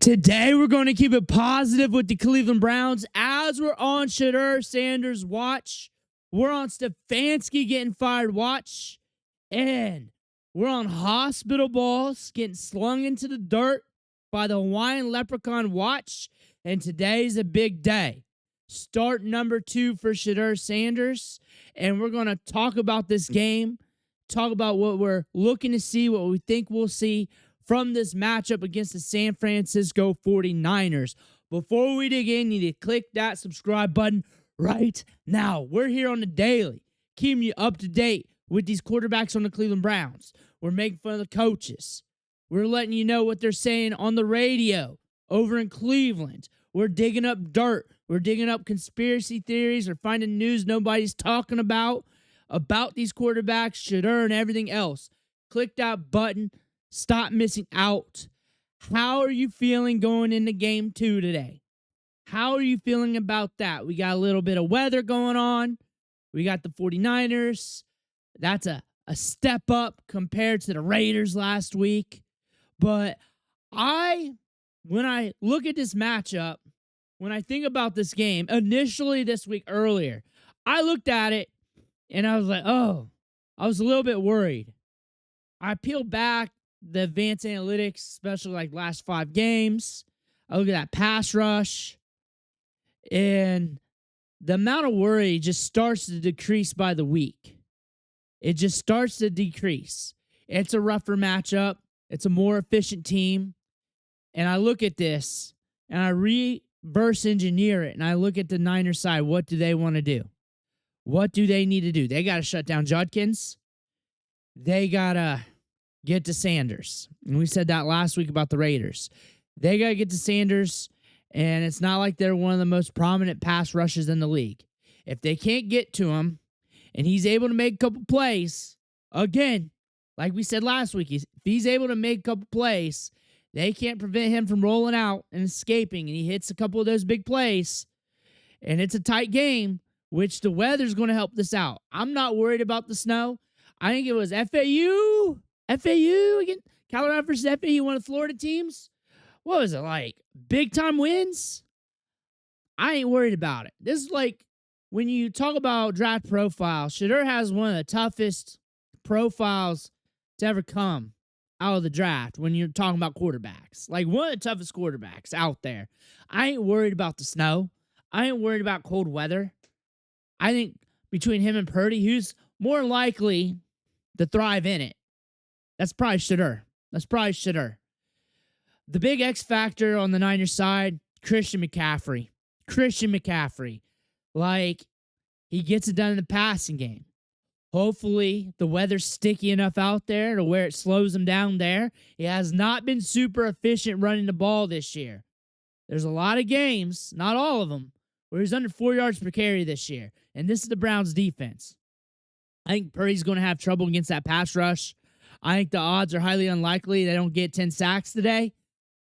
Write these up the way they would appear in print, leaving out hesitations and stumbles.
Today, we're going to keep it positive with the Cleveland Browns as we're on Shedeur Sanders watch. We're on Stefanski getting fired watch. And we're on hospital balls getting slung into the dirt by the Hawaiian Leprechaun watch. And today's a big day. Start number 2 for Shedeur Sanders. And we're going to talk about this game, talk about what we're looking to see, what we think we'll see from this matchup against the San Francisco 49ers. Before we dig in, you need to click that subscribe button right now. We're here on the daily, keeping you up to date with these quarterbacks on the Cleveland Browns. We're making fun of the coaches. We're letting you know what they're saying on the radio over in Cleveland. We're digging up dirt. We're digging up conspiracy theories. We're finding news nobody's talking about these quarterbacks, Shedeur, and everything else. Click that button. Stop missing out. How are you feeling going into game 2 today? How are you feeling about that? We got a little bit of weather going on. We got the 49ers. That's a step up compared to the Raiders last week. But when I look at this matchup, when I think about this game, initially this week earlier, I looked at it and I was like, I was a little bit worried. I peeled back the advanced analytics, especially like last 5 games. I look at that pass rush, and the amount of worry just starts to decrease by the week. It just starts to decrease. It's a rougher matchup. It's a more efficient team. And I look at this, and I reverse engineer it, and I look at the Niners side. What do they want to do? What do they need to do? They got to shut down Judkins. They got to get to Sanders. And we said that last week about the Raiders. They got to get to Sanders, and it's not like they're one of the most prominent pass rushes in the league. If they can't get to him, and he's able to make a couple plays, again, like we said last week, if he's able to make a couple plays, they can't prevent him from rolling out and escaping, and he hits a couple of those big plays, and it's a tight game, which the weather's going to help this out. I'm not worried about the snow. I think it was FAU again, Colorado versus FAU, one of the Florida teams. What was it like? Big time wins? I ain't worried about it. This is like when you talk about draft profiles, Shedeur has one of the toughest profiles to ever come out of the draft when you're talking about quarterbacks. Like one of the toughest quarterbacks out there. I ain't worried about the snow. I ain't worried about cold weather. I think between him and Purdy, who's more likely to thrive in it? That's probably Shedeur. The big X factor on the Niners side, Christian McCaffrey. Like, he gets it done in the passing game. Hopefully, the weather's sticky enough out there to where it slows him down there. He has not been super efficient running the ball this year. There's a lot of games, not all of them, where he's under 4 yards per carry this year. And this is the Browns' defense. I think Purdy's going to have trouble against that pass rush. I think the odds are highly unlikely they don't get 10 sacks today.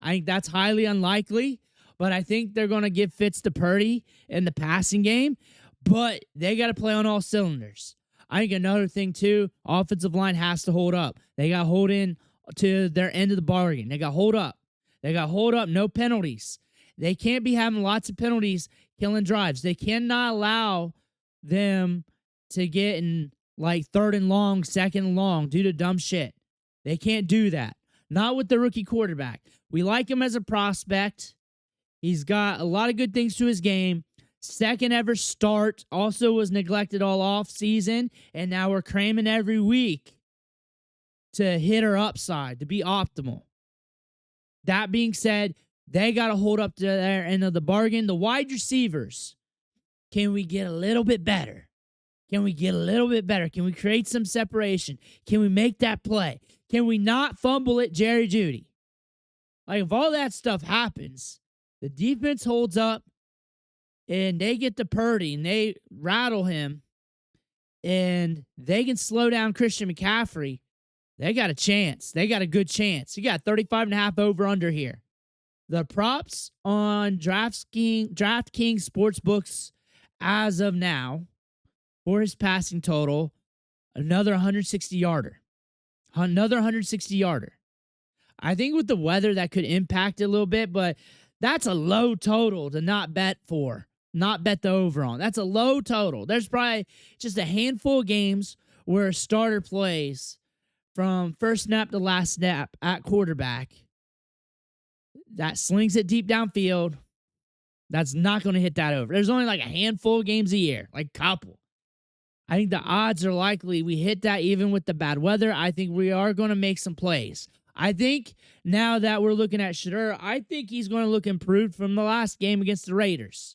I think that's highly unlikely, but I think they're going to give fits to Purdy in the passing game, but they got to play on all cylinders. I think another thing, too, offensive line has to hold up. They got to hold in to their end of the bargain. They got to hold up. No penalties. They can't be having lots of penalties killing drives. They cannot allow them to get in like 3rd and long, 2nd and long due to dumb shit. They can't do that. Not with the rookie quarterback. We like him as a prospect. He's got a lot of good things to his game. Second ever start. Also was neglected all off season. And now we're cramming every week to hit our upside, to be optimal. That being said, they got to hold up to their end of the bargain. The wide receivers, can we get a little bit better? Can we create some separation? Can we make that play? Can we not fumble it, Jerry Jeudy? Like, if all that stuff happens, the defense holds up, and they get to Purdy, and they rattle him, and they can slow down Christian McCaffrey, they got a chance. They got a good chance. You got 35.5 over-under here. The props on DraftKings Sportsbooks as of now for his passing total, another 160-yarder. I think with the weather that could impact it a little bit, but that's a low total to not bet for, not bet the over on. That's a low total. There's probably just a handful of games where a starter plays from first snap to last snap at quarterback that slings it deep downfield. That's not going to hit that over. There's only like a handful of games a year, like a couple. I think the odds are likely we hit that even with the bad weather. I think we are going to make some plays. I think now that we're looking at Shedeur, I think he's going to look improved from the last game against the Raiders.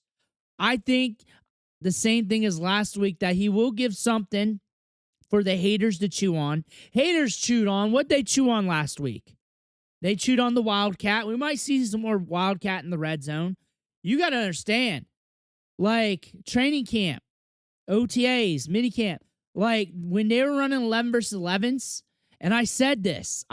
I think the same thing as last week, that he will give something for the haters to chew on. Haters chewed on what they chew on last week. They chewed on the Wildcat. We might see some more Wildcat in the red zone. You got to understand, like training camp, OTAs, minicamp, like when they were running 11 versus 11s, and I said this,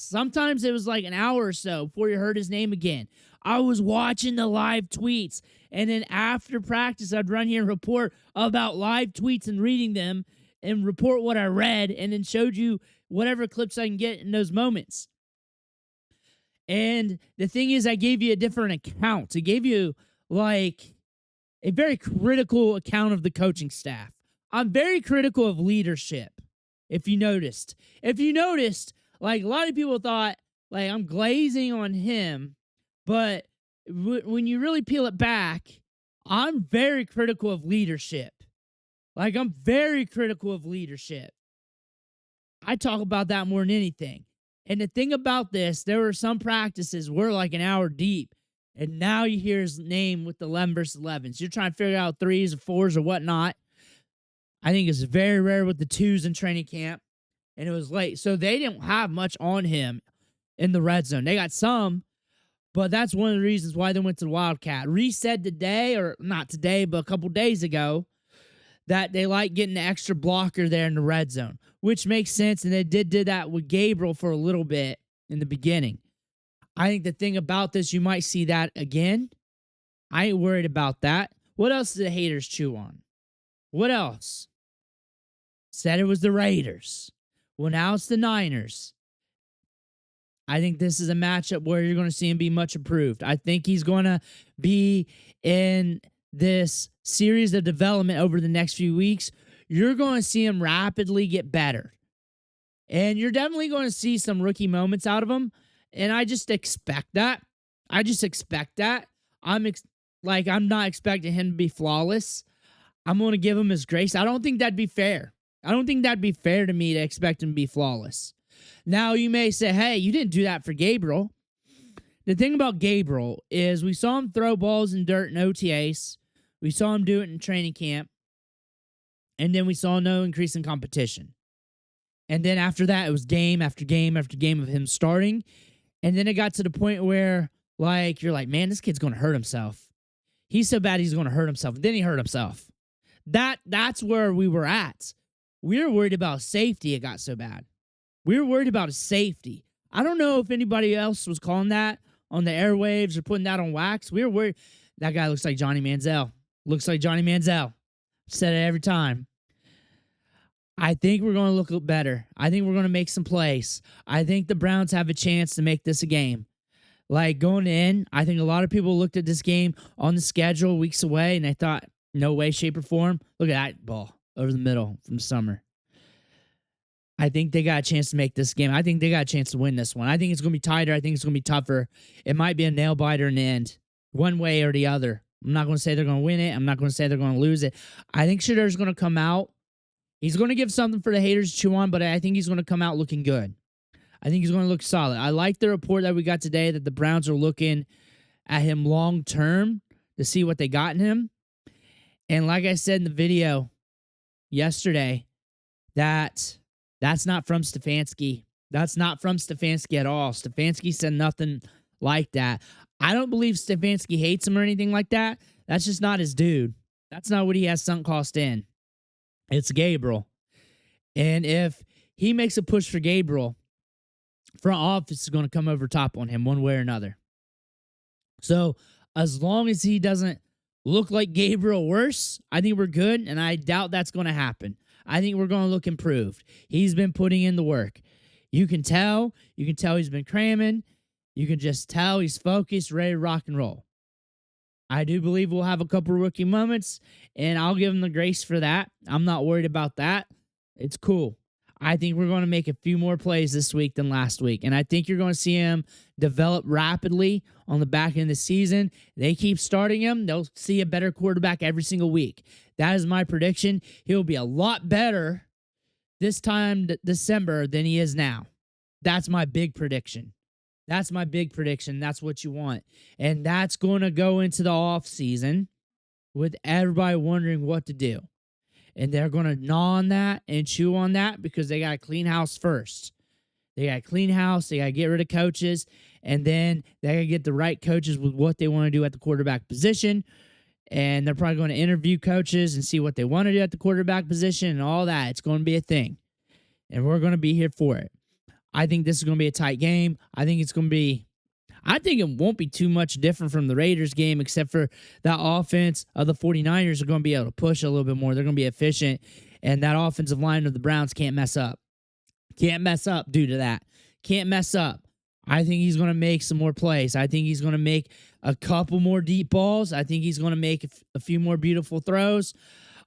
sometimes it was like an hour or so before you heard his name again. I was watching the live tweets, and then after practice, I'd run here and report about live tweets and reading them and report what I read, and then showed you whatever clips I can get in those moments. And the thing is, I gave you a different account. I gave you like a very critical account of the coaching staff. I'm very critical of leadership. If you noticed, like a lot of people thought like I'm glazing on him, but when you really peel it back, I'm very critical of leadership. Like I'm very critical of leadership. I talk about that more than anything. And the thing about this, there were some practices we're like an hour deep, and now you hear his name with the 11 versus 11s. You're trying to figure out 3s or 4s or whatnot. I think it's very rare with the 2s in training camp, and it was late. So they didn't have much on him in the red zone. They got some, but that's one of the reasons why they went to the Wildcat. Reese said today, or not today, but a couple days ago, that they like getting the extra blocker there in the red zone, which makes sense, and they did that with Gabriel for a little bit in the beginning. I think the thing about this, you might see that again. I ain't worried about that. What else did the haters chew on? What else? Said it was the Raiders. Well, now it's the Niners. I think this is a matchup where you're going to see him be much improved. I think he's going to be in this series of development over the next few weeks. You're going to see him rapidly get better. And you're definitely going to see some rookie moments out of him. And I just expect that. I'm not expecting him to be flawless. I'm going to give him his grace. I don't think that'd be fair. I don't think that'd be fair to me to expect him to be flawless. Now, you may say, hey, you didn't do that for Gabriel. The thing about Gabriel is we saw him throw balls in dirt in OTAs. We saw him do it in training camp. And then we saw no increase in competition. And then after that, it was game after game after game of him starting. And then it got to the point where, like, you're like, man, this kid's going to hurt himself. He's so bad he's going to hurt himself. And then he hurt himself. That's where we were at. We were worried about safety. It got so bad. We were worried about his safety. I don't know if anybody else was calling that on the airwaves or putting that on wax. We were worried. That guy looks like Johnny Manziel. Said it every time. I think we're going to look better. I think we're going to make some plays. I think the Browns have a chance to make this a game. Like going in, I think a lot of people looked at this game on the schedule weeks away and they thought, no way, shape, or form. Look at that ball over the middle from summer. I think they got a chance to make this game. I think they got a chance to win this one. I think it's going to be tighter. I think it's going to be tougher. It might be a nail biter in the end, one way or the other. I'm not going to say they're going to win it. I'm not going to say they're going to lose it. I think Shedeur's going to come out. He's going to give something for the haters to chew on, but I think he's going to come out looking good. I think he's going to look solid. I like the report that we got today that the Browns are looking at him long term to see what they got in him. And like I said in the video yesterday, that's not from Stefanski. That's not from Stefanski at all. Stefanski said nothing like that. I don't believe Stefanski hates him or anything like that. That's just not his dude. That's not what he has sunk cost in. It's Gabriel. And if he makes a push for Gabriel, front office is going to come over top on him one way or another. So as long as he doesn't look like Gabriel worse, I think we're good, and I doubt that's going to happen. I think we're going to look improved. He's been putting in the work. You can tell he's been cramming. You can just tell he's focused, ready to rock and roll. I do believe we'll have a couple rookie moments, and I'll give him the grace for that. I'm not worried about that. It's cool. I think we're going to make a few more plays this week than last week, and I think you're going to see him develop rapidly on the back end of the season. They keep starting him. They'll see a better quarterback every single week. That is my prediction. He'll be a lot better this time December than he is now. That's my big prediction. That's my big prediction. That's what you want. And that's going to go into the offseason with everybody wondering what to do. And they're going to gnaw on that and chew on that because they got to clean house first. They got to clean house. They got to get rid of coaches. And then they got to get the right coaches with what they want to do at the quarterback position. And they're probably going to interview coaches and see what they want to do at the quarterback position and all that. It's going to be a thing. And we're going to be here for it. I think this is going to be a tight game. I think it won't be too much different from the Raiders game, except for that offense of the 49ers are going to be able to push a little bit more. They're going to be efficient, and that offensive line of the Browns can't mess up. Can't mess up due to that. Can't mess up. I think he's going to make some more plays. I think he's going to make a couple more deep balls. I think he's going to make a few more beautiful throws.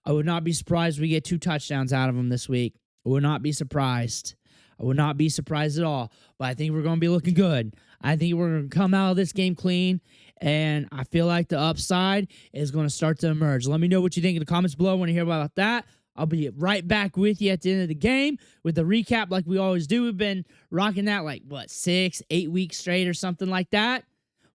I would not be surprised if we get 2 touchdowns out of him this week. I would not be surprised. I would not be surprised at all, but I think we're going to be looking good. I think we're going to come out of this game clean, and I feel like the upside is going to start to emerge. Let me know what you think in the comments below. I want to hear about that. I'll be right back with you at the end of the game with the recap like we always do. We've been rocking that 6-8 weeks straight or something like that.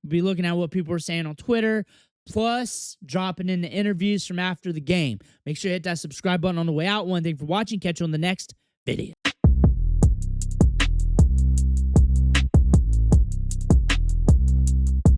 We'll be looking at what people are saying on Twitter, plus dropping in the interviews from after the game. Make sure you hit that subscribe button on the way out. One thing for watching. Catch you on the next video.